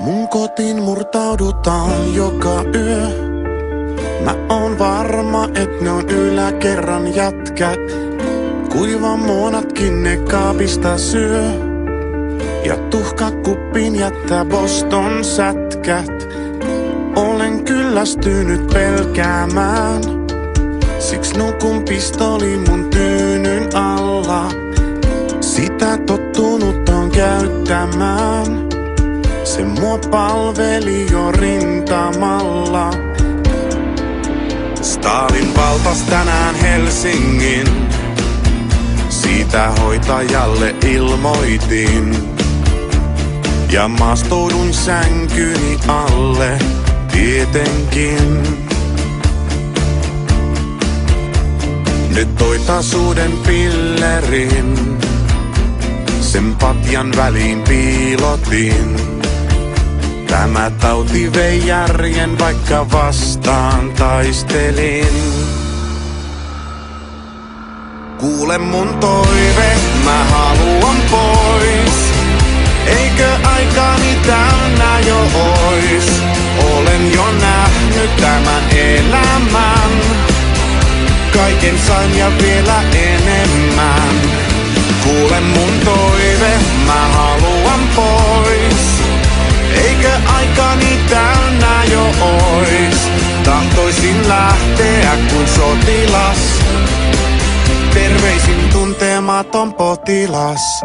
Mun kotiin murtaudutaan joka yö. Mä oon varma, et ne on yläkerran jätkät. Kuivamuonatkin ne kaapista syö. Ja tuhkakuppiin jättää Boston sätkät. Olen kyllästynyt pelkäämään. Siks nukun pistoli mun tyynyn alla. Sitä tottunut on käyttämään. Se mua palveli jo rintamalla. Stalin valtas tänään Helsingin. Siitä hoitajalle ilmoitin. Ja maastoudun sänkyni alle tietenkin. Nyt toi taas uuden pillerin. Sen patjan väliin piilotin. Tämä tauti vei järjen, vaikka vastaan taistelin. Kuule mun toive, mä haluan pois. Eikö aikani täynnä jo ois? Olen jo nähnyt tämän elämän. Kaiken sain ja vielä enemmän. Kuule mun toive, mä haluan pois. Eikö aikani täynnä jo ois? Tahtoisin lähteä kuin sotilas. Terveisin tuntematon potilas.